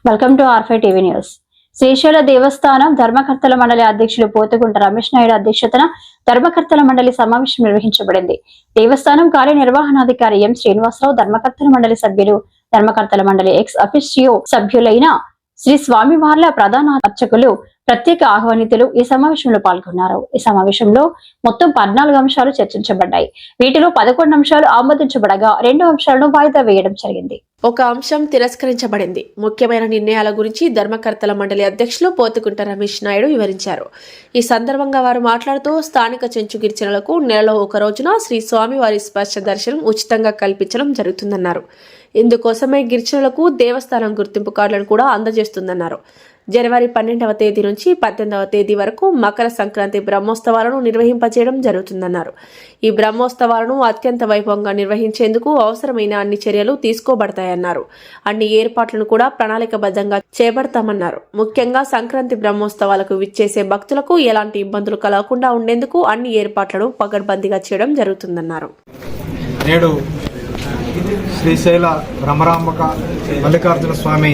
Welcome to R5 TV news. Srisaila దేవస్థానం ధర్మకర్తల మండలి అధ్యక్షులు పోతుగుంట రమేష్ నాయుడు అధ్యక్షతన ధర్మకర్తల మండలి సమావేశం నిర్వహించబడింది. దేవస్థానం కార్యనిర్వహణాధికారి ఎం శ్రీనివాసరావు, ధర్మకర్తల మండలి సభ్యులు, ధర్మకర్తల మండలి ఎక్స్ అఫిషియో సభ్యులైన శ్రీ స్వామివార్ల ప్రధాన అర్చకులు, ప్రత్యేక ఆహ్వానితులు ఈ సమావేశంలో పాల్గొన్నారు. ఈ సమావేశంలో మొత్తం 14 అంశాలు చర్చించబడ్డాయి. వీటిలో 11 అంశాలు ఆమోదించబడగా 2 అంశాలను వాయిదా వేయడం జరిగింది. ఒక అంశం తిరస్కరించబడింది. ముఖ్యమైన నిర్ణయాల గురించి ధర్మకర్తల మండలి అధ్యక్షులు పోతుగుంట రమేష్ నాయుడు వివరించారు. ఈ సందర్భంగా వారు మాట్లాడుతూ స్థానిక చెంచు గిరిజనులకు నెలలో ఒక రోజున శ్రీ స్వామివారి స్పర్శ దర్శనం ఉచితంగా కల్పించడం జరుగుతుందన్నారు. ఇందుకోసమే గిరిజనులకు దేవస్థానం గుర్తింపు కార్డులను కూడా అందజేస్తుందన్నారు. జనవరి 12వ తేదీ నుంచి 18వ తేదీ వరకు మకర సంక్రాంతి బ్రహ్మోత్సవాలను నిర్వహింపజేయడం జరుగుతుందన్నారు. ఈ బ్రహ్మోత్సవాలను అత్యంత వైభవంగా నిర్వహించేందుకు అవసరమైన అన్ని చర్యలు తీసుకోబడతాయన్నారు. అన్ని ఏర్పాట్లను కూడా ప్రణాళికబద్ధంగా చేపడతామన్నారు. ముఖ్యంగా సంక్రాంతి బ్రహ్మోత్సవాలకు విచ్చేసే భక్తులకు ఎలాంటి ఇబ్బందులు కలగకుండా ఉండేందుకు అన్ని ఏర్పాట్లను పకడ్బందీగా చేయడం జరుగుతుందన్నారు. నేడు శ్రీశైల భ్రమరాంబక మల్లికార్జున స్వామి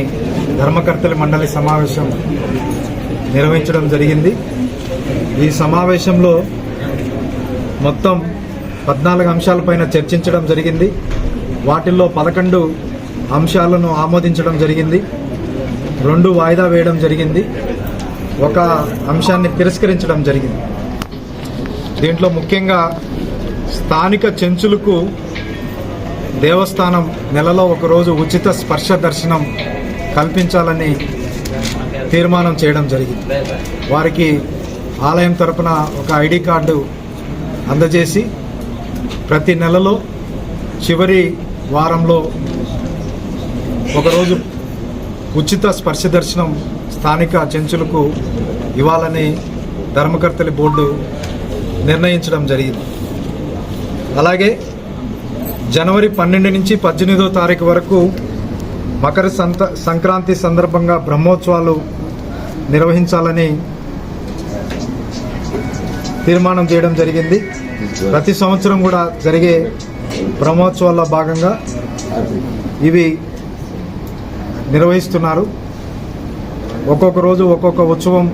ధర్మకర్తల మండలి సమావేశం నిర్వహించడం జరిగింది. ఈ సమావేశంలో మొత్తం 14 అంశాలపైన చర్చించడం జరిగింది. వాటిల్లో 11 అంశాలను ఆమోదించడం జరిగింది, 2 వాయిదా వేయడం జరిగింది, 1 అంశాన్ని తిరస్కరించడం జరిగింది. దీంట్లో ముఖ్యంగా స్థానిక చెంచులకు దేవస్థానం నెలలో ఒక రోజు ఉచిత స్పర్శ దర్శనం కల్పించాలని తీర్మానం చేయడం జరిగింది. వారికి ఆలయం తరపున ఒక ఐడి కార్డు అందజేసి ప్రతి నెలలో చివరి వారంలో ఒకరోజు ఉచిత స్పర్శ దర్శనం స్థానిక చెంచులకు ఇవ్వాలని ధర్మకర్తల బోర్డు నిర్ణయించడం జరిగింది. అలాగే జనవరి 12 నుంచి 18వ తారీఖు వరకు మకర సంక్రాంతి సందర్భంగా బ్రహ్మోత్సవాలు నిర్వహించాలని తీర్మానం చేయడం జరిగింది. ప్రతి సంవత్సరం కూడా జరిగే బ్రహ్మోత్సవాల్లో భాగంగా ఇవి నిర్వహిస్తున్నారు. ఒక్కొక్క రోజు ఒక్కొక్క ఉత్సవం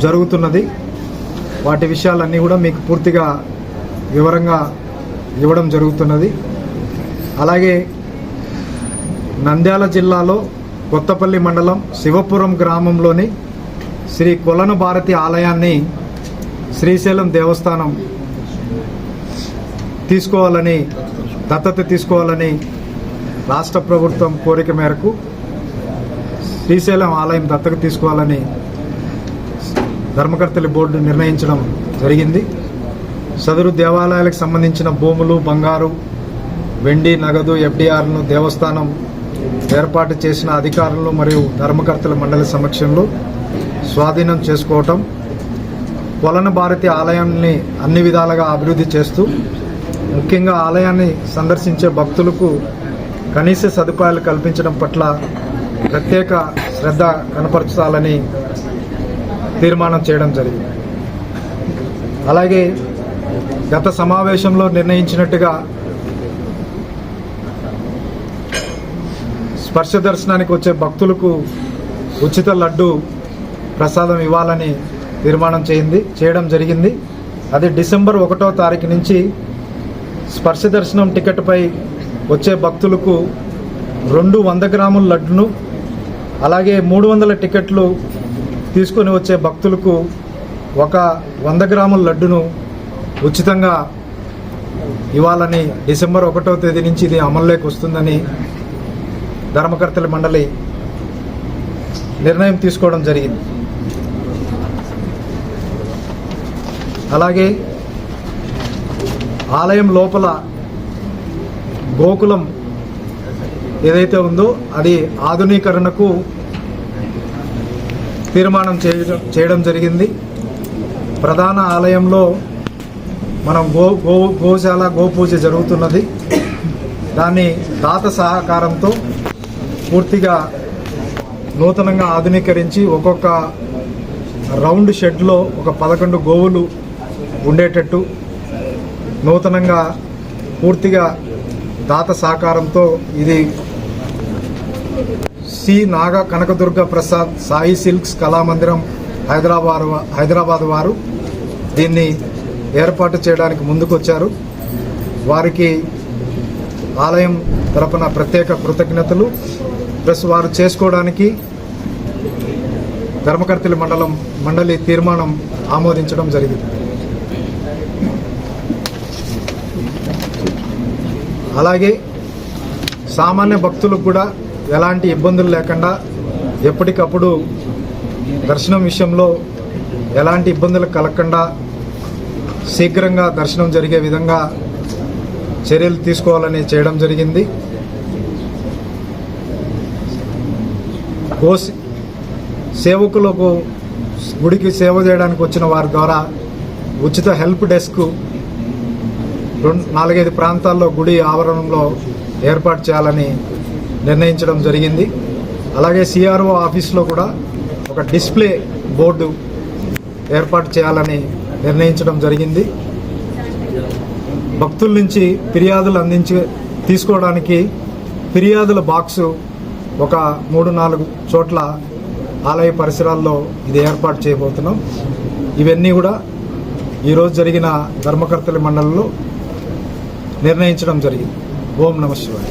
జరుగుతున్నది. వాటి విషయాలన్నీ కూడా మీకు పూర్తిగా వివరంగా ఇవ్వడం జరుగుతున్నది. అలాగే నంద్యాల జిల్లాలో కొత్తపల్లి మండలం శివపురం గ్రామంలోని శ్రీ కొలన భారతి ఆలయాన్ని శ్రీశైలం దేవస్థానం దత్తత తీసుకోవాలని రాష్ట్ర ప్రభుత్వం కోరిక మేరకు శ్రీశైలం ఆలయం దత్తత తీసుకోవాలని ధర్మకర్తల బోర్డు నిర్ణయించడం జరిగింది. సదరు దేవాలయాలకు సంబంధించిన భూములు, బంగారు, వెండి, నగదు, FDRను దేవస్థానం ఏర్పాటు చేసిన అధికారులు మరియు ధర్మకర్తల మండలి సమక్షంలో స్వాధీనం చేసుకోవటం, కొలన భారతి ఆలయాన్ని అన్ని విధాలుగా అభివృద్ధి చేస్తూ ముఖ్యంగా ఆలయాన్ని సందర్శించే భక్తులకు కనీస సదుపాయాలు కల్పించడం పట్ల ప్రత్యేక శ్రద్ధ కనపరచాలని తీర్మానం చేయడం జరిగింది. అలాగే గత సమావేశంలో నిర్ణయించినట్టుగా స్పర్శ దర్శనానికి వచ్చే భక్తులకు ఉచిత లడ్డు ప్రసాదం ఇవ్వాలని తీర్మానం చేయడం జరిగింది. అది డిసెంబర్ 1వ తారీఖు నుంచి స్పర్శ దర్శనం టికెట్పై వచ్చే భక్తులకు 2 100 గ్రాముల లడ్డును, అలాగే 300 టికెట్లు తీసుకొని వచ్చే భక్తులకు 1 100 గ్రాముల లడ్డును ఉచితంగా ఇవ్వాలని డిసెంబర్ 1వ తేదీ నుంచి ఇది అమల్లోకి వస్తుందని ధర్మకర్తల మండలి నిర్ణయం తీసుకోవడం జరిగింది. అలాగే ఆలయం లోపల గోకులం ఏదైతే ఉందో అది ఆధునీకరణకు తీర్మానం చేయడం జరిగింది. ప్రధాన ఆలయంలో మనం గోశాల గోపూజ జరుగుతున్నది. దాన్ని దాత సహకారంతో పూర్తిగా నూతనంగా ఆధునీకరించి ఒక్కొక్క రౌండ్ షెడ్లో ఒక 11 గోవులు ఉండేటట్టు నూతనంగా పూర్తిగా దాత సహకారంతో ఇది సి నాగ కనకదుర్గ ప్రసాద్ సాయి సిల్క్స్ కళామందిరం హైదరాబాద్ వారు దీన్ని ఏర్పాటు చేయడానికి ముందుకొచ్చారు. వారికి ఆలయం తరపున ప్రత్యేక కృతజ్ఞతలు. ప్లస్ వారు చేసుకోవడానికి ధర్మకర్తలి మండలి తీర్మానం ఆమోదించడం జరిగింది. అలాగే సామాన్య భక్తులకు కూడా ఎలాంటి ఇబ్బందులు లేకుండా ఎప్పటికప్పుడు దర్శనం విషయంలో ఎలాంటి ఇబ్బందులు కలగకుండా శీఘ్రంగా దర్శనం జరిగే విధంగా చర్యలు తీసుకోవాలని చేయడం జరిగింది. సేవకులకు గుడికి సేవ చేయడానికి వచ్చిన వారి ద్వారా ఉచిత హెల్ప్ డెస్క్ 4-5 ప్రాంతాల్లో గుడి ఆవరణంలో ఏర్పాటు చేయాలని నిర్ణయించడం జరిగింది. అలాగే సిఆర్ఓ ఆఫీస్లో కూడా ఒక డిస్ప్లే బోర్డు ఏర్పాటు చేయాలని నిర్ణయించడం జరిగింది. భక్తుల నుంచి ఫిర్యాదులు తీసుకోవడానికి ఫిర్యాదుల బాక్సు ఒక 3-4 చోట్ల ఆలయ పరిసరాల్లో ఇది ఏర్పాటు చేయబోతున్నాం. ఇవన్నీ కూడా ఈరోజు జరిగిన ధర్మకర్తలి మండలిలో నిర్ణయించడం జరిగింది. ఓం నమః శివాయ.